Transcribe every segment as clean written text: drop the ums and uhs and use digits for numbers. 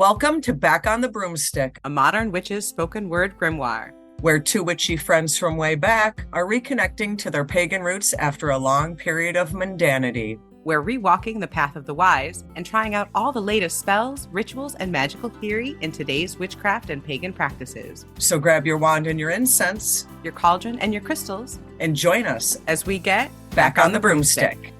Welcome to Back on the Broomstick, a modern witch's spoken word grimoire, where two witchy friends from way back are reconnecting to their pagan roots after a long period of mundanity. We're rewalking the path of the wise and trying out all the latest spells, rituals, and magical theory in today's witchcraft and pagan practices. So grab your wand and your incense, your cauldron and your crystals, and join us as we get Back on the Broomstick.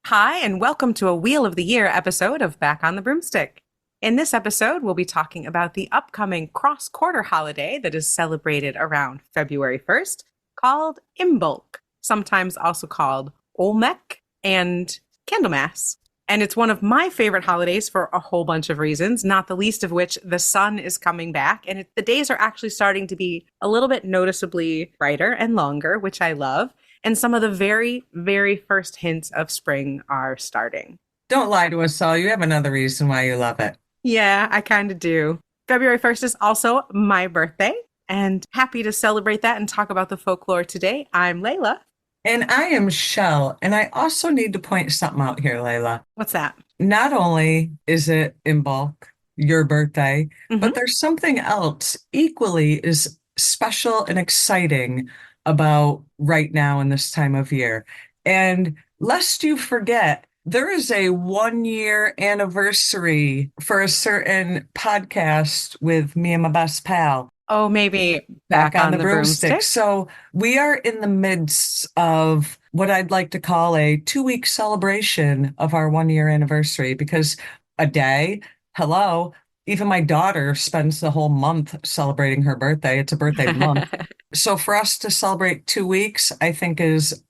Hi, and welcome to a Wheel of the Year episode of Back on the Broomstick. In this episode, we'll be talking about the upcoming cross-quarter holiday that is celebrated around February 1st, called Imbolc, sometimes also called Oimelc and Candlemas. And it's one of my favorite holidays for a whole bunch of reasons, not the least of which the sun is coming back, and the days are actually starting to be a little bit noticeably brighter and longer, which I love. And some of the very, very first hints of spring are starting. Don't lie to us all. You have another reason why you love it. Yeah, I kind of do. February 1st is also my birthday, and happy to celebrate that and talk about the folklore today. I'm Laylla. And I am Chelle. And I also need to point something out here, Laylla. What's that? Not only is it Imbolc, your birthday, but there's something else equally as special and exciting about right now in this time of year. And lest you forget, there is a 1-year anniversary for a certain podcast with me and my best pal. Oh, maybe Back on the Broomstick. So we are in the midst of what I'd like to call a 2-week celebration of our 1-year anniversary, because a day, hello, even my daughter spends the whole month celebrating her birthday. It's a birthday month. So for us to celebrate 2 weeks, I think is,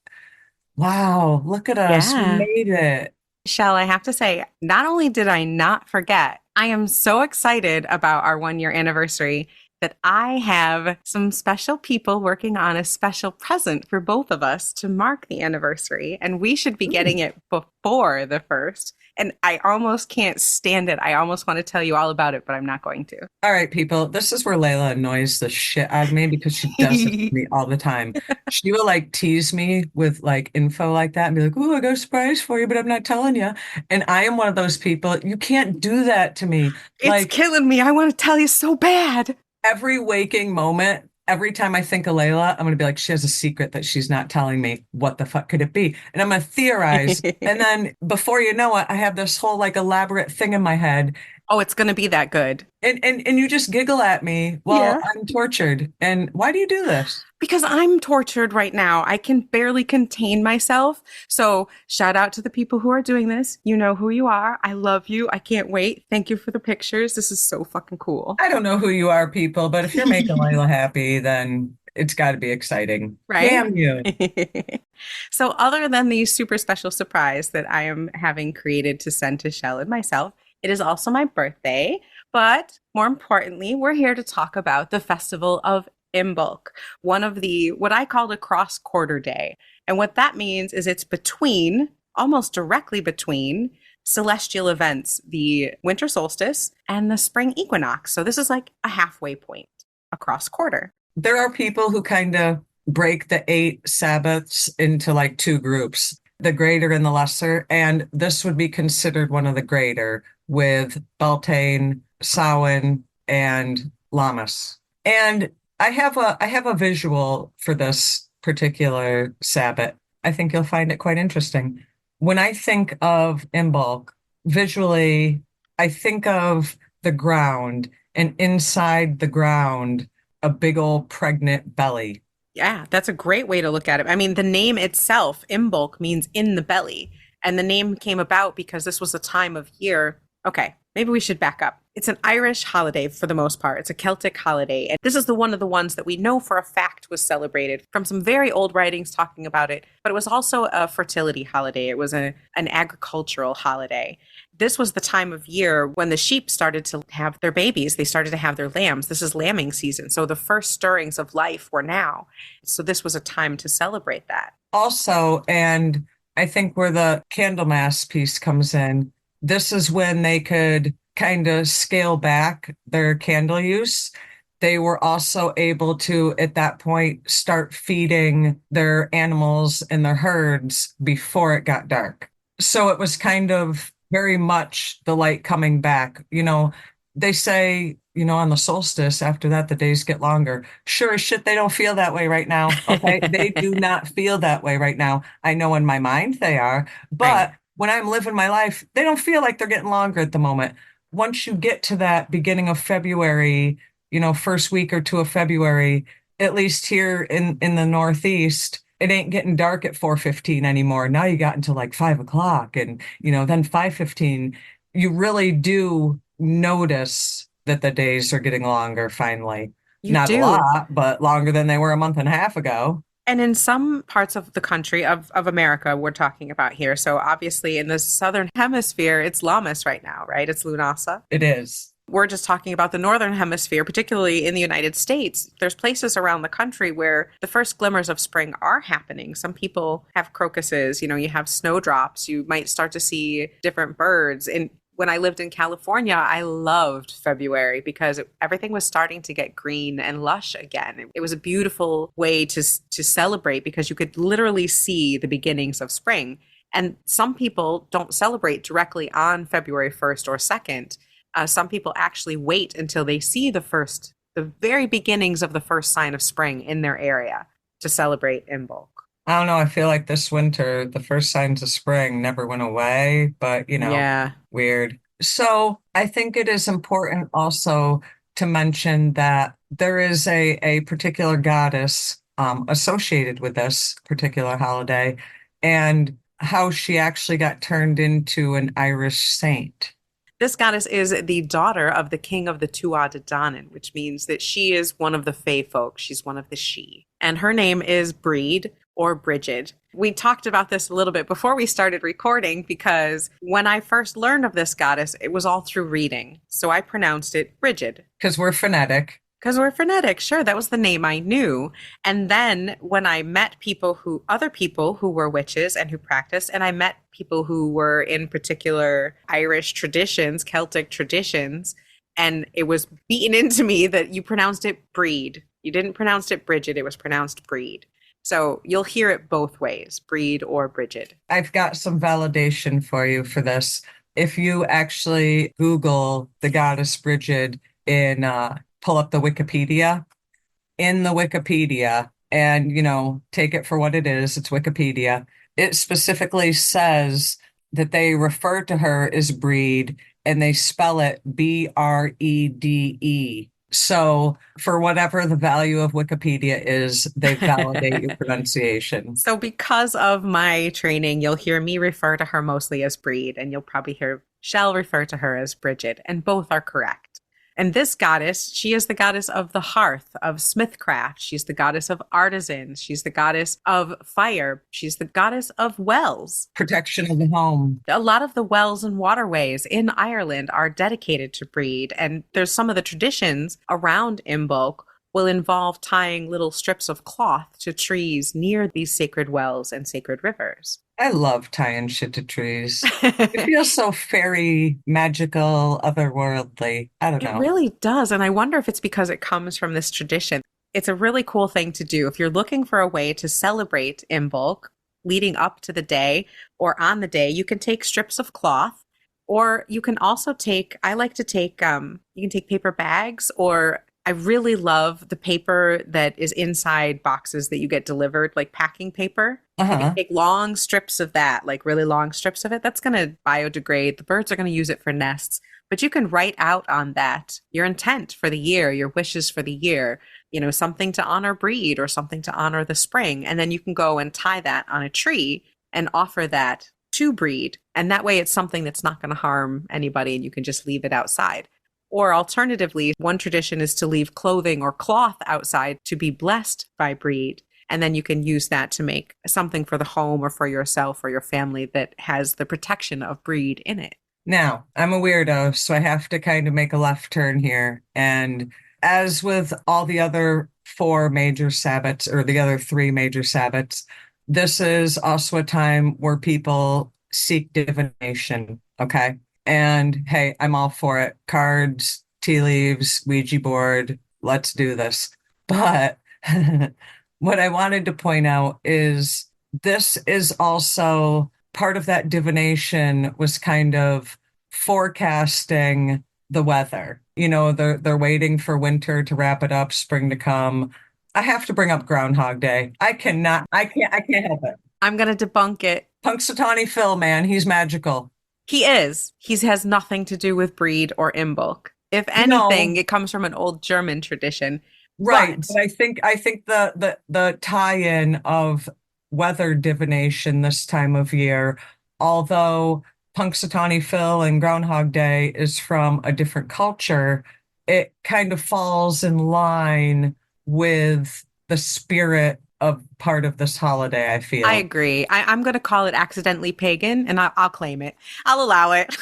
wow, look at us. Yeah. We made it. Chelle, I have to say, not only did I not forget, I am so excited about our 1-year anniversary that I have some special people working on a special present for both of us to mark the anniversary. And we should be getting it before the 1st. And I almost can't stand it. I almost want to tell you all about it, but I'm not going to. All right, people, this is where Laylla annoys the shit out of me because she does it to me all the time. She will tease me with info like that and be like, oh, I got a surprise for you, but I'm not telling you. And I am one of those people. You can't do that to me. It's killing me. I want to tell you so bad. Every waking moment, every time I think of Laylla, I'm going to be like, she has a secret that she's not telling me. What the fuck could it be? And I'm going to theorize. And then before you know it, I have this whole elaborate thing in my head. Oh, it's going to be that good. And you just giggle at me while I'm tortured. And why do you do this? Because I'm tortured right now. I can barely contain myself. So shout out to the people who are doing this. You know who you are. I love you. I can't wait. Thank you for the pictures. This is so fucking cool. I don't know who you are, people, but if you're making Laylla happy, then it's got to be exciting. Right? Damn you. So other than the super special surprise that I am having created to send to Chelle and myself, it is also my birthday. But more importantly, we're here to talk about the festival of Imbolc, one of the, what I call a cross-quarter day. And what that means is it's between, almost directly between, celestial events, the winter solstice and the spring equinox. So this is like a halfway point, a cross-quarter. There are people who kind of break the 8 sabbats into 2 groups, the greater and the lesser. And this would be considered one of the greater, with Beltane, Samhain, and Lammas. And I have a visual for this particular sabbat. I think you'll find it quite interesting. When I think of Imbolc, visually, I think of the ground, and inside the ground, a big old pregnant belly. Yeah, that's a great way to look at it. I mean, the name itself, Imbolc, means in the belly. And the name came about because this was a time of year. Okay, maybe we should back up. It's an Irish holiday for the most part. It's a Celtic holiday. And this is one of the ones that we know for a fact was celebrated from some very old writings talking about it. But it was also a fertility holiday. It was an agricultural holiday. This was the time of year when the sheep started to have their babies. They started to have their lambs. This is lambing season. So the first stirrings of life were now. So this was a time to celebrate that. Also, and I think where the Candlemas piece comes in, this is when they could kind of scale back their candle use. They were also able to, at that point, start feeding their animals and their herds before it got dark. So it was kind of very much the light coming back. They say, on the solstice, after that, the days get longer. Sure as shit, they don't feel that way right now. Okay. They do not feel that way right now. I know in my mind they are, Right. but when I'm living my life, they don't feel like they're getting longer at the moment. Once you get to that beginning of February, first week or two of February, at least here in the Northeast, it ain't getting dark at 4:15 anymore. Now you got until like 5 o'clock and then 5:15. You really do notice that the days are getting longer finally. You Not a do. lot, but longer than they were a month and a half ago. And in some parts of the country, of America, we're talking about here. So obviously in the southern hemisphere, it's Lammas right now, right? It's Lunasa. It is. We're just talking about the northern hemisphere, particularly in the United States. There's places around the country where the first glimmers of spring are happening. Some people have crocuses, you have snowdrops, you might start to see different birds. And when I lived in California, I loved February because everything was starting to get green and lush again. It was a beautiful way to celebrate because you could literally see the beginnings of spring. And some people don't celebrate directly on February 1st or 2nd. Some people actually wait until they see the very beginnings of the first sign of spring in their area to celebrate Imbolc. I don't know. I feel like this winter, the first signs of spring never went away, but Yeah. weird. So I think it is important also to mention that there is a particular goddess associated with this particular holiday and how she actually got turned into an Irish saint. This goddess is the daughter of the king of the Tuatha De Danann, which means that she is one of the Fae folk. She's one of the She. And her name is Brigid or Brigid. We talked about this a little bit before we started recording because when I first learned of this goddess, it was all through reading. So I pronounced it Brigid. Because we're phonetic. Because we're phonetic. Sure, that was the name I knew. And then when I met other people who were witches and who practiced, and I met people who were in particular Irish traditions, Celtic traditions, and it was beaten into me that you pronounced it Breed. You didn't pronounce it Brigid, it was pronounced Breed. So you'll hear it both ways, Breed or Brigid. I've got some validation for you for this. If you actually Google the goddess Brigid in pull up the Wikipedia, in the Wikipedia, and take it for what it is, it's Wikipedia. It specifically says that they refer to her as Breed and they spell it Brede. So for whatever the value of Wikipedia is, they validate your pronunciation. So because of my training, you'll hear me refer to her mostly as Breed, and you'll probably hear Chelle refer to her as Brigid, and both are correct. And this goddess, she is the goddess of the hearth, of smithcraft. She's the goddess of artisans. She's the goddess of fire. She's the goddess of wells. Protection of the home. A lot of the wells and waterways in Ireland are dedicated to Breed. And there's some of the traditions around Imbolc will involve tying little strips of cloth to trees near these sacred wells and sacred rivers. I love tying shit to trees. It feels so fairy, magical, otherworldly. I don't It know. really does. And I wonder if it's because it comes from this tradition. It's a really cool thing to do. If you're looking for a way to celebrate Imbolc leading up to the day or on the day, you can take strips of cloth, or you can also I like to take, you can take paper bags, or I really love the paper that is inside boxes that you get delivered, like packing paper. You can Uh-huh. take long strips of that, like really long strips of it. That's going to biodegrade. The birds are going to use it for nests. But you can write out on that your intent for the year, your wishes for the year, something to honor Breed or something to honor the spring. And then you can go and tie that on a tree and offer that to Breed. And that way it's something that's not going to harm anybody and you can just leave it outside. Or alternatively, one tradition is to leave clothing or cloth outside to be blessed by Breed. And then you can use that to make something for the home or for yourself or your family that has the protection of Breed in it. Now, I'm a weirdo, so I have to kind of make a left turn here. And as with all the other four major sabbats, or the other three major sabbats, this is also a time where people seek divination. Okay. And hey, I'm all for it. Cards, tea leaves, Ouija board, let's do this. But what I wanted to point out is this is also part of that divination was kind of forecasting the weather. They're waiting for winter to wrap it up, spring to come. I have to bring up Groundhog Day. I can't help it. I'm going to debunk it. Punxsutawney Phil, man, he's magical. He is. He has nothing to do with Brigid or Imbolc. If anything, No, it comes from an old German tradition. right. But But I think the tie-in of weather divination this time of year, although Punxsutawney Phil and Groundhog Day is from a different culture, it kind of falls in line with the spirit of part of this holiday, I I feel. agree. I'm going to call it accidentally pagan and I'll claim it. I'll allow it,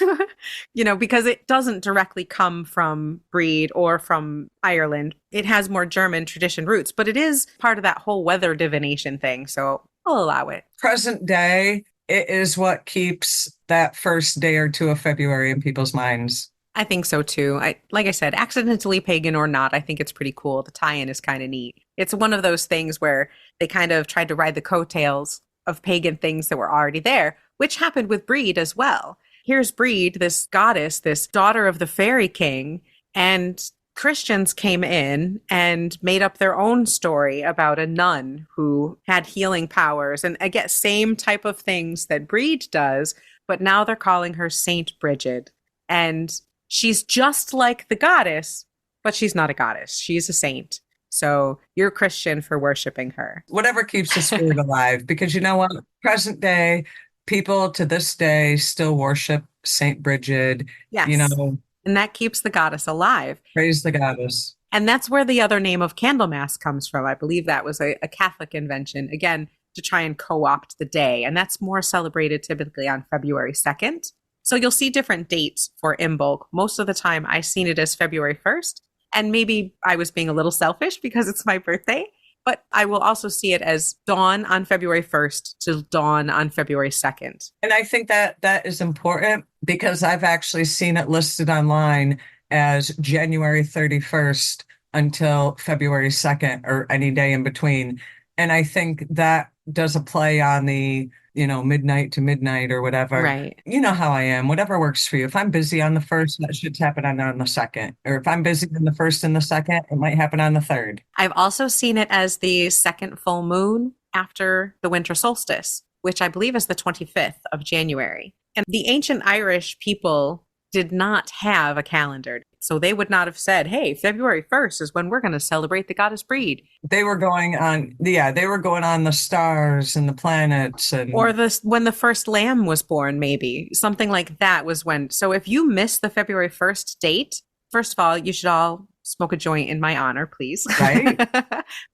because it doesn't directly come from Brede or from Ireland. It has more German tradition roots, but it is part of that whole weather divination thing. So I'll allow it. Present day, it is what keeps that first day or two of February in people's minds. I think so too. Like I said, accidentally pagan or not, I think it's pretty cool. The tie-in is kind of neat. It's one of those things where they kind of tried to ride the coattails of pagan things that were already there, which happened with Brede as well. Here's Brede, this goddess, this daughter of the fairy king, and Christians came in and made up their own story about a nun who had healing powers. And again, same type of things that Brede does, but now they're calling her Saint Brigid. And she's just like the goddess, but she's not a goddess. She's a saint. So you're Christian for worshiping her. Whatever keeps the spirit alive, because you know what? Present day, people to this day still worship Saint Brigid, you Yes. know, And that keeps the goddess alive. praise the goddess. And that's where the other name of Candlemas comes from. I believe that was a Catholic invention, again, to try and co opt the day. And that's more celebrated typically on February 2nd. So you'll see different dates for Imbolc. Most of the time, I've seen it as February 1st. And maybe I was being a little selfish because it's my birthday. But I will also see it as dawn on February 1st to dawn on February 2nd. And I think that that is important because I've actually seen it listed online as January 31st until February 2nd or any day in between. And I think that does a play on the, midnight to midnight or whatever. Right. You know how I am, whatever works for you. If I'm busy on the first, that should happen on the second. Or if I'm busy on the first and the second, it might happen on the third. I've also seen it as the second full moon after the winter solstice, which I believe is the 25th of January. And the ancient Irish people did not have a calendar. So they would not have said, hey, February 1st is when we're going to celebrate the goddess Brede. They were going on, they were going on the stars and the planets and Or when the first lamb was born, maybe. Something like that was when. So if you miss the February 1st date, first of all, you should all smoke a joint in my honor, please. right.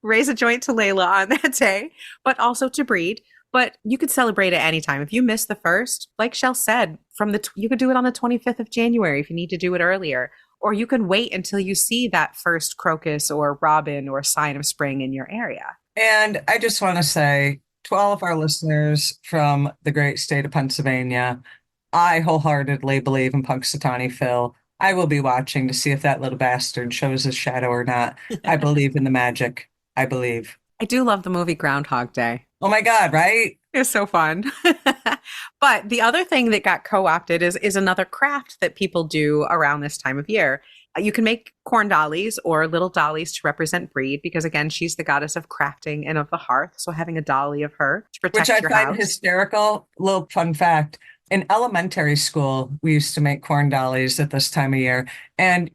Raise a joint to Laylla on that day, but also to Brede. But you could celebrate at any time. If you miss the first, like Chelle said, you could do it on the 25th of January if you need to do it earlier. Or you can wait until you see that first crocus or robin or sign of spring in your area. And I just want to say to all of our listeners from the great state of Pennsylvania, I wholeheartedly believe in Punxsutawney Phil. I will be watching to see if that little bastard shows his shadow or not. I believe in the magic. I believe. I do love the movie Groundhog Day. Oh my God, right? It's so fun. But the other thing that got co-opted is another craft that people do around this time of year. You can make corn dollies or little dollies to represent Brede because, again, she's the goddess of crafting and of the hearth. So having a dolly of her to protect Which I your find house. hysterical. Little fun fact. In elementary school, we used to make corn dollies at this time of year. And,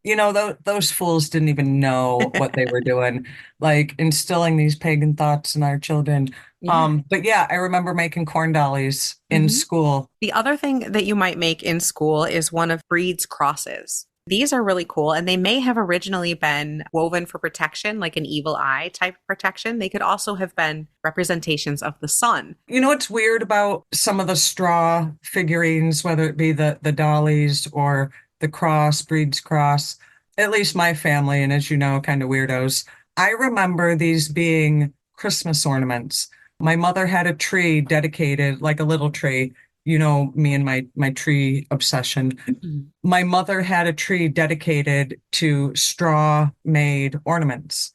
those fools didn't even know what they were doing, like instilling these pagan thoughts in our children. Yeah. But yeah, I remember making corn dollies in Mhm. school. The other thing that you might make in school is one of Brede's crosses. These are really cool, and they may have originally been woven for protection, like an evil eye type protection. They could also have been representations of the sun. You know what's weird about some of the straw figurines, whether it be the dollies or the cross, Breed's cross, at least my family, and as you know, kind of weirdos. I remember these being Christmas ornaments. My mother had a tree dedicated, like a little tree. Me and my tree obsession. Mhm. My mother had a tree dedicated to straw made ornaments.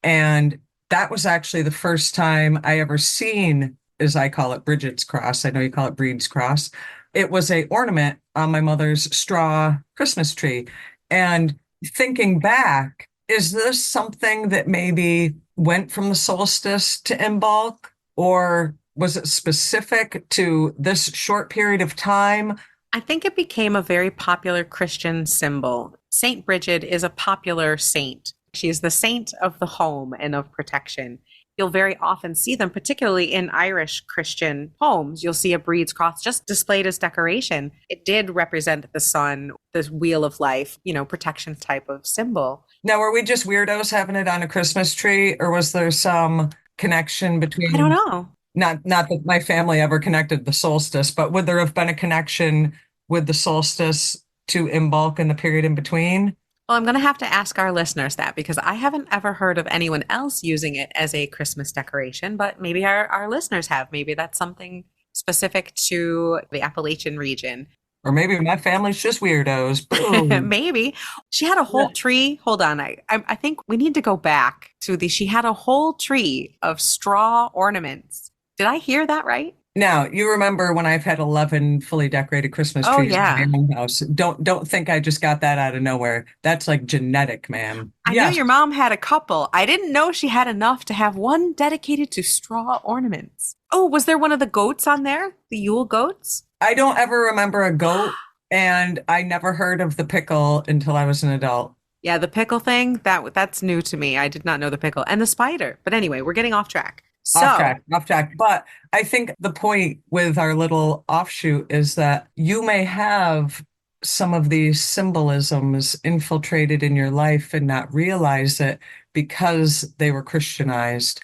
And that was actually the first time I ever seen as I call it, Brigid's cross. I know you call it Breed's cross. It was a ornament on my mother's straw Christmas tree. And thinking back, is this something that maybe went from the solstice to Imbolc, or was it specific to this short period of time? I think it became a very popular Christian symbol. Saint Brigid is a popular saint. She is the saint of the home and of protection. You'll very often see them, particularly in Irish Christian homes. You'll see a Breed's cross just displayed as decoration. It did represent the sun, this wheel of life, protection type of symbol. Now, were we just weirdos having it on a Christmas tree, or was there some connection I don't between, know. not that my family ever connected the solstice, but would there have been a connection with the solstice to Imbolc in the period in between? Well, I'm going to have to ask our listeners that because I haven't ever heard of anyone else using it as a Christmas decoration, but maybe our listeners have. Maybe that's something specific to the Appalachian region. Or maybe my family's just weirdos. Boom. Maybe. She had a whole tree. Hold on. I think we need to go back to she had a whole tree of straw ornaments. Did I hear that right? Now, you remember when I've had 11 fully decorated Christmas Oh, trees yeah. in my own house. Don't think I just got that out of nowhere. That's like genetic, ma'am. I knew Yes. your mom had a couple. I didn't know she had enough to have one dedicated to straw ornaments. Oh, was there one of the goats on there? The Yule goats? I don't ever remember a goat, and I never heard of the pickle until I was an adult. Yeah, the pickle thing, that's new to me. I did not know the pickle and the spider. But anyway, we're getting off track. Off So, track, off track. But I think the point with our little offshoot is that you may have some of these symbolisms infiltrated in your life and not realize it because they were Christianized.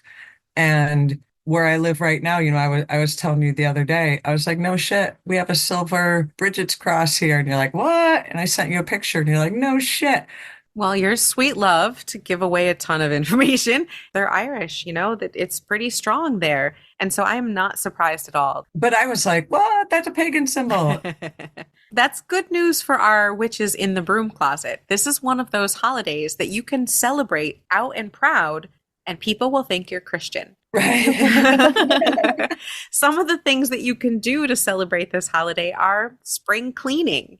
And where I live right now, I was telling you the other day, I was like, no shit, we have a silver Bridget's cross here. And you're like, what? And I sent you a picture and you're like, no shit. well, your sweet love to give away a ton of information. They're Irish, that it's pretty strong there. And so I'm not surprised at all. But I was like, what? That's a pagan symbol. That's good news for our witches in the broom closet. This is one of those holidays that you can celebrate out and proud, and people will think you're Christian. Right. Some of the things that you can do to celebrate this holiday are spring cleaning.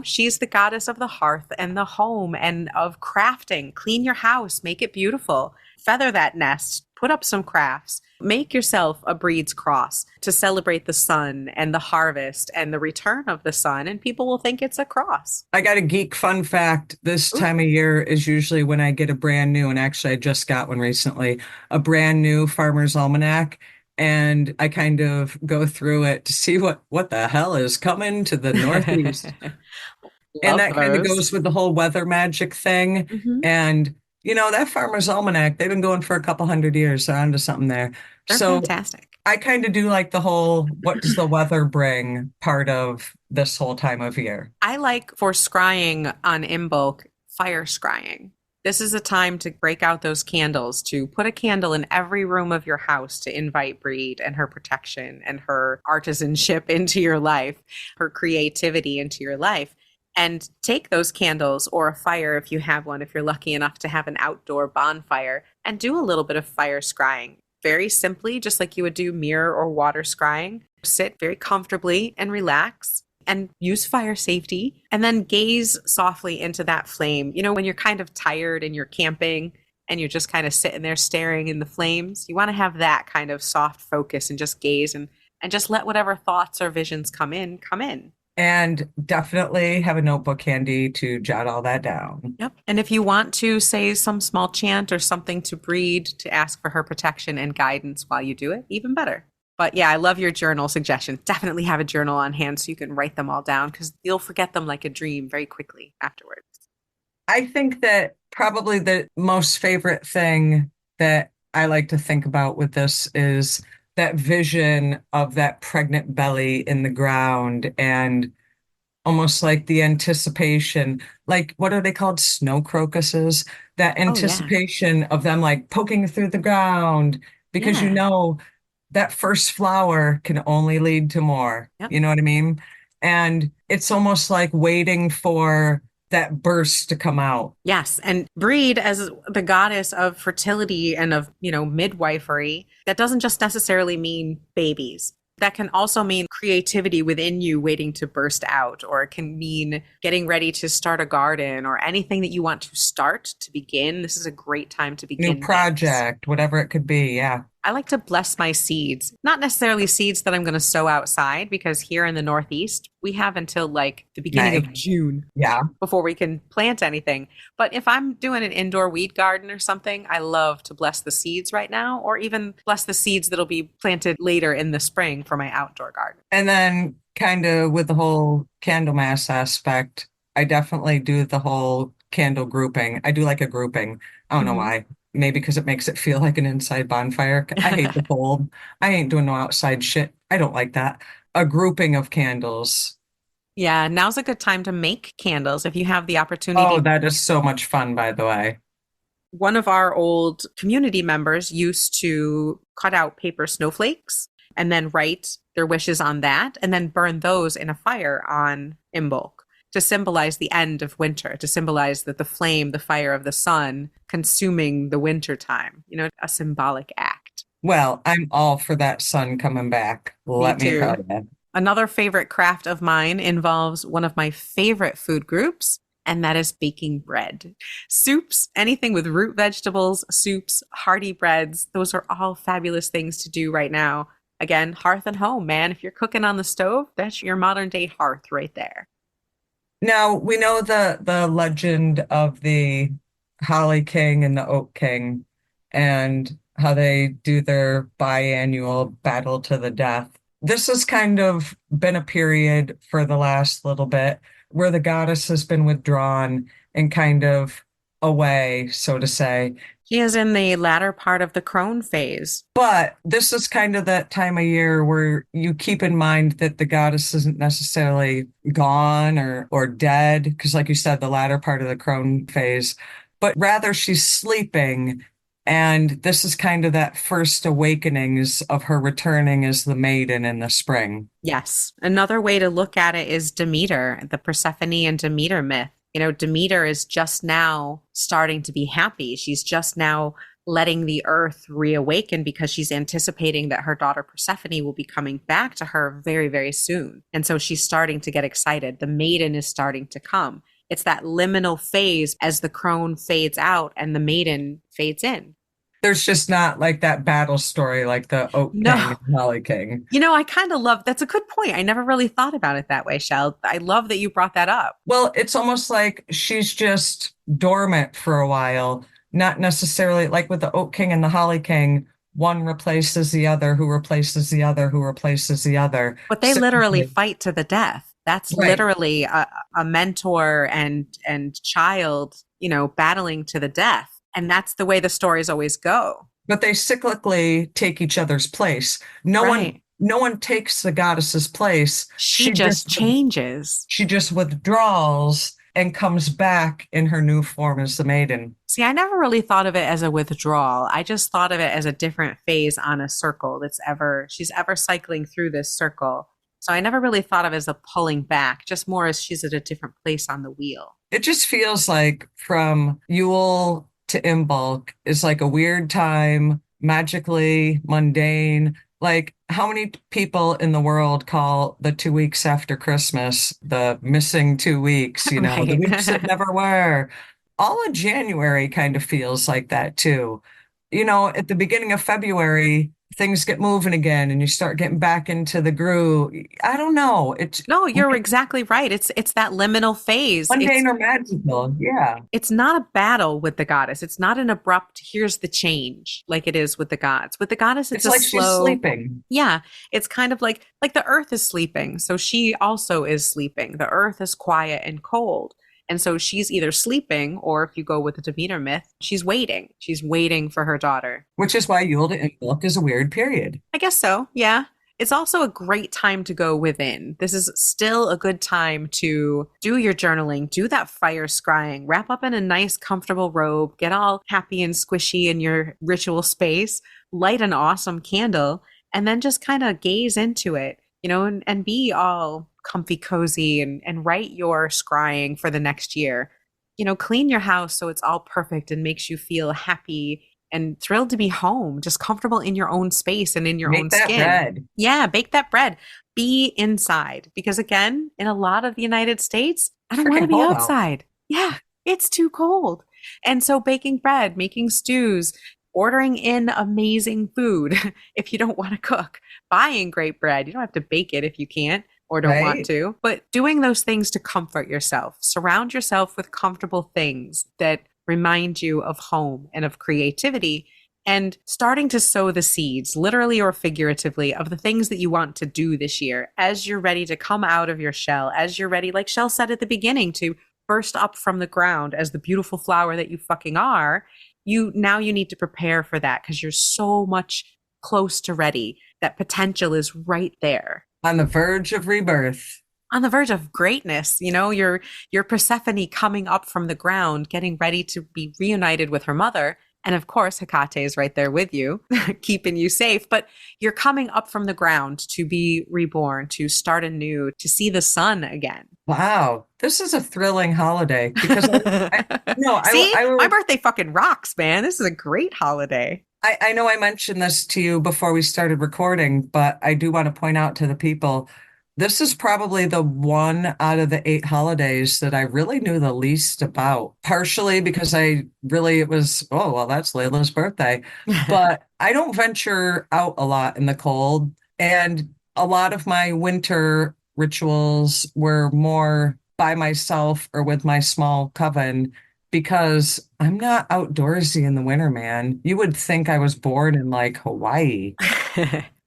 She's the goddess of the hearth and the home and of crafting. Clean your house, make it beautiful. Feather that nest, put up some crafts. Make yourself a Breed's cross to celebrate the sun and the harvest and the return of the sun, and people will think it's a cross. I got a geek fun fact. This time of year is usually when I get a brand new, and actually I just got one recently, a brand new Farmer's Almanac. And I kind of go through it to see what the hell is coming to the Northeast. And that kind of goes with the whole weather magic thing. Mhm. And, that Farmer's Almanac, they've been going for a couple hundred years. They're onto something there. They're So fantastic. I kind of do like the whole what does the weather bring part of this whole time of year. I like for scrying on Imbolc, fire scrying. This is a time to break out those candles, to put a candle in every room of your house to invite Breed and her protection and her artisanship into your life, her creativity into your life. And take those candles or a fire if you have one, if you're lucky enough to have an outdoor bonfire, and do a little bit of fire scrying. Very simply, just like you would do mirror or water scrying. Sit very comfortably and relax and use fire safety, and then gaze softly into that flame. When you're kind of tired and you're camping and you're just kind of sitting there staring in the flames, you want to have that kind of soft focus and just gaze and just let whatever thoughts or visions come in. And definitely have a notebook handy to jot all that down. Yep. And if you want to say some small chant or something to Breed to ask for her protection and guidance while you do it, even better. But yeah, I love your journal suggestion. Definitely have a journal on hand so you can write them all down because you'll forget them like a dream very quickly afterwards. I think that probably the most favorite thing that I like to think about with this is that vision of that pregnant belly in the ground and almost like the anticipation, like what are they called? Snow crocuses, that anticipation of them like poking through the ground because Yeah. that first flower can only lead to more. Yep. You know what I mean? And it's almost like waiting for that burst to come out. Yes, and Brigid as the goddess of fertility and of, midwifery, that doesn't just necessarily mean babies. That can also mean creativity within you waiting to burst out, or it can mean getting ready to start a garden or anything that you want to start to begin. This is a great time to New begin things. project, whatever it could be. Yeah. I like to bless my seeds, not necessarily seeds that I'm going to sow outside, because here in the Northeast, we have until like the beginning May. of June Yeah. before we can plant anything. But if I'm doing an indoor weed garden or something, I love to bless the seeds right now, or even bless the seeds that'll be planted later in the spring for my outdoor garden. And then kind of with the whole Candlemas aspect, I definitely do the whole candle grouping. I do like a grouping. I don't know Mhm. why. Maybe because it makes it feel like an inside bonfire. I hate the cold. I ain't doing no outside shit. I don't like that. A grouping of candles. Yeah, now's a good time to make candles if you have the Oh, opportunity. that is so much fun, by the way. One of our old community members used to cut out paper snowflakes and then write their wishes on that and then burn those in a fire on Imbolc to symbolize the end of winter, to symbolize that the flame, the fire of the sun consuming the winter time, a symbolic act. Well, I'm all for that sun coming back. Me Let me tell too. you. Another favorite craft of mine involves one of my favorite food groups, and that is baking bread. Soups, anything with root vegetables, soups, hearty breads, those are all fabulous things to do right now. Again, hearth and home, man. If you're cooking on the stove, that's your modern day hearth right there. Now we know the legend of the Holly King and the Oak King and how they do their biannual battle to the death. This has kind of been a period for the last little bit where the goddess has been withdrawn and kind of away, so to say. She is in the latter part of the crone phase. But this is kind of that time of year where you keep in mind that the goddess isn't necessarily gone or dead, because like you said, the latter part of the crone phase, but rather she's sleeping. And this is kind of that first awakenings of her returning as the maiden in the spring. Yes. Another way to look at it is Demeter, the Persephone and Demeter myth. Demeter is just now starting to be happy. She's just now letting the earth reawaken because she's anticipating that her daughter Persephone will be coming back to her very, very soon. And so she's starting to get excited. The maiden is starting to come. It's that liminal phase as the crone fades out and the maiden fades in. There's just not like that battle story like the Oak King No, and Holly King. I kind of love that's a good point. I never really thought about it that way, Shell. I love that you brought that up. Well, it's almost like she's just dormant for a while, not necessarily like with the Oak King and the Holly King, one replaces the other, who replaces the other, who replaces the other. But they Same literally thing. fight to the death. That's Right. literally a mentor and child, battling to the death. And that's the way the stories always go. But they cyclically take each other's place. Right. No one takes the goddess's place. She just changes. She just withdraws and comes back in her new form as the maiden. See, I never really thought of it as a withdrawal. I just thought of it as a different phase on a circle she's ever cycling through this circle. So I never really thought of it as a pulling back, just more as she's at a different place on the wheel. It just feels like from Yule to Imbolc is like a weird time, magically mundane. Like, how many people in the world call the 2 weeks after Christmas the missing 2 weeks, the weeks that Right. never were? All of January kind of feels like that too. At the beginning of February, things get moving again and you start getting back into the groove. I don't know. It's No, you're exactly right. It's that liminal phase. It's mundane or magical. Yeah. it's not a battle with the goddess. It's not an abrupt, here's the change like it is with the gods. With the goddess, it's It's a like she's slow, sleeping. yeah, it's kind of like the earth is sleeping. So she also is sleeping. The earth is quiet and cold. And so she's either sleeping, or if you go with the Demeter myth, she's waiting. She's waiting for her daughter. Which is why Yule to Imbolc is a weird period. I guess so. Yeah. It's also a great time to go within. This is still a good time to do your journaling, do that fire scrying, wrap up in a nice, comfortable robe, get all happy and squishy in your ritual space, light an awesome candle, and then just kind of gaze into it, and be all comfy cozy and write your scrying for the next year. Clean your house so it's all perfect and makes you feel happy and thrilled to be home, just comfortable in your own space and in your Make own that skin. bread. Yeah, bake that bread. Be inside. Because again, in a lot of the United States, I don't want to Freaking be cold out. outside. Yeah, it's too cold. And so baking bread, making stews, ordering in amazing food if you don't want to cook, buying great bread. You don't have to bake it if you can't or don't want Right? to, but doing those things to comfort yourself. Surround yourself with comfortable things that remind you of home and of creativity, and starting to sow the seeds, literally or figuratively, of the things that you want to do this year as you're ready to come out of your shell, as you're ready, like Chelle said at the beginning, to burst up from the ground as the beautiful flower that you fucking are. You need to prepare for that because you're so much close to ready. That potential is right there. On the verge of rebirth. On the verge of greatness, your Persephone coming up from the ground, getting ready to be reunited with her mother. And of course, Hecate is right there with you, keeping you safe. But you're coming up from the ground to be reborn, to start anew, to see the sun again. Wow, this is a thrilling holiday because no, See, my birthday fucking rocks, man. This is a great holiday. I know I mentioned this to you before we started recording, but I do want to point out to the people, this is probably the one out of the 8 holidays that I really knew the least about. Partially because it was, oh, well, that's Layla's birthday. But I don't venture out a lot in the cold. And a lot of my winter rituals were more by myself or with my small coven because I'm not outdoorsy in the winter, man. You would think I was born in like Hawaii.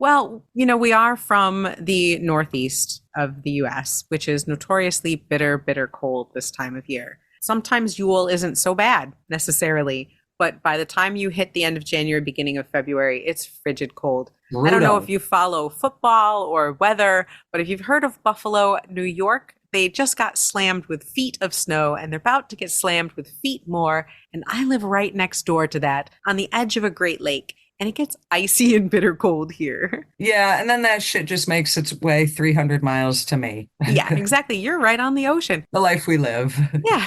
Well, we are from the northeast of the US, which is notoriously bitter, bitter cold this time of year. Sometimes Yule isn't so bad necessarily, but by the time you hit the end of January, beginning of February, it's frigid cold. Brutal. I don't know if you follow football or weather, but if you've heard of Buffalo, New York, they just got slammed with feet of snow and they're about to get slammed with feet more. And I live right next door to that on the edge of a Great Lake. And it gets icy and bitter cold here. Yeah, and then that shit just makes its way 300 miles to me. Yeah, exactly. You're right on the ocean. The life we live. Yeah.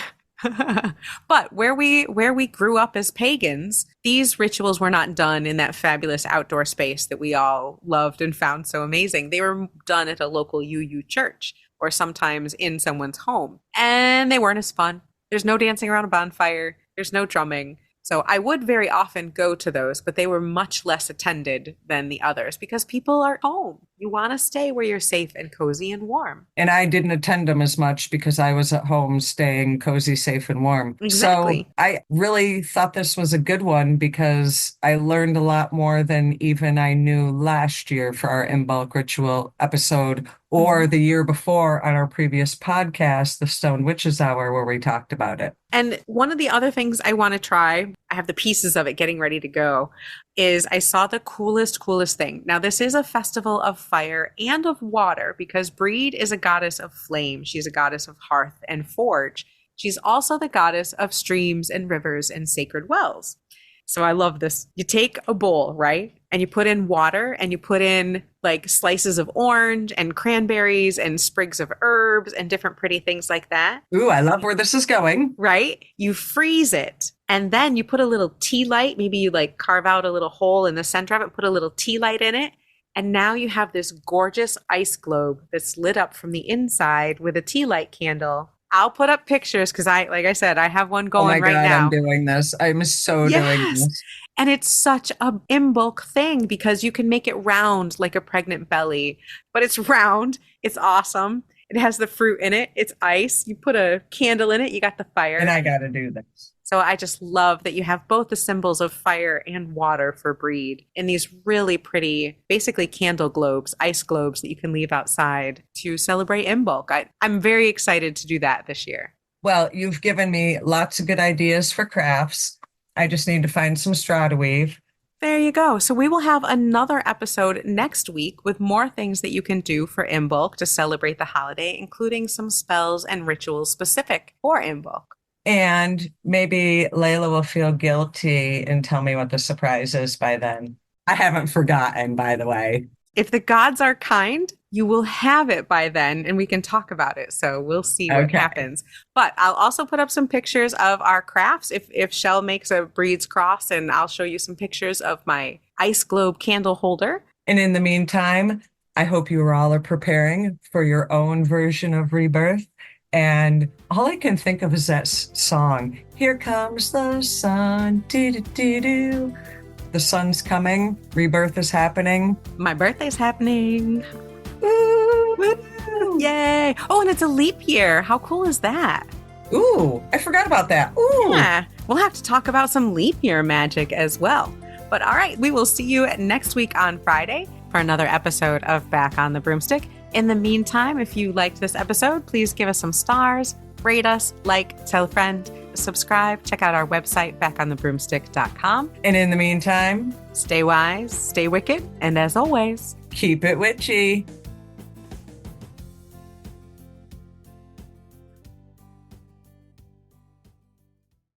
But where we grew up as pagans, these rituals were not done in that fabulous outdoor space that we all loved and found so amazing. They were done at a local UU church or sometimes in someone's home. And they weren't as fun. There's no dancing around a bonfire. There's no drumming. So I would very often go to those, but they were much less attended than the others because people are home. You want to stay where you're safe and cozy and warm. And I didn't attend them as much because I was at home staying cozy, safe, and warm. Exactly. So I really thought this was a good one because I learned a lot more than even I knew last year for our Imbolc ritual episode or the year before on our previous podcast, the Stone Witches Hour, where we talked about it. And one of the other things I want to try, I have the pieces of it getting ready to go, is I saw the coolest thing. Now, this is a festival of fire and of water because Brigid is a goddess of flame. She's a goddess of hearth and forge. She's also the goddess of streams and rivers and sacred wells. So I love this. You take a bowl, right? And you put in water and you put in like slices of orange and cranberries and sprigs of herbs and different pretty things like that. Ooh, I love where this is going. Right? You freeze it and then you put a little tea light. Maybe you like carve out a little hole in the center of it, put a little tea light in it. And now you have this gorgeous ice globe that's lit up from the inside with a tea light candle. I'll put up pictures because like I said, I have one going right now. I'm doing this. I'm so doing this. And it's such a Imbolc thing because you can make it round like a pregnant belly, but it's round. It's awesome. It has the fruit in it. It's ice. You put a candle in it. You got the fire. And I got to do this. So I just love that you have both the symbols of fire and water for Brigid in these really pretty, basically candle globes, ice globes that you can leave outside to celebrate Imbolc. I'm very excited to do that this year. Well, you've given me lots of good ideas for crafts. I just need to find some straw to weave. There you go. So we will have another episode next week with more things that you can do for Imbolc to celebrate the holiday, including some spells and rituals specific for Imbolc. And maybe Laylla will feel guilty and tell me what the surprise is by then. I haven't forgotten, by the way. If the gods are kind, you will have it by then and we can talk about it. So we'll see what happens. But I'll also put up some pictures of our crafts if Chelle makes a Breed's cross, and I'll show you some pictures of my ice globe candle holder. And in the meantime, I hope you all are preparing for your own version of rebirth. And all I can think of is that song, Here Comes the Sun, do-do-do-do. The sun's coming, rebirth is happening. My birthday's happening. Woo! Woo! Yay! Oh, and it's a leap year. How cool is that? Ooh, I forgot about that. Ooh. Yeah, we'll have to talk about some leap year magic as well. But all right, we will see you next week on Friday for another episode of Back on the Broomstick. In the meantime, if you liked this episode, please give us some stars, rate us, like, tell a friend, subscribe, check out our website, backonthebroomstick.com. And in the meantime, stay wise, stay wicked, and as always, keep it witchy.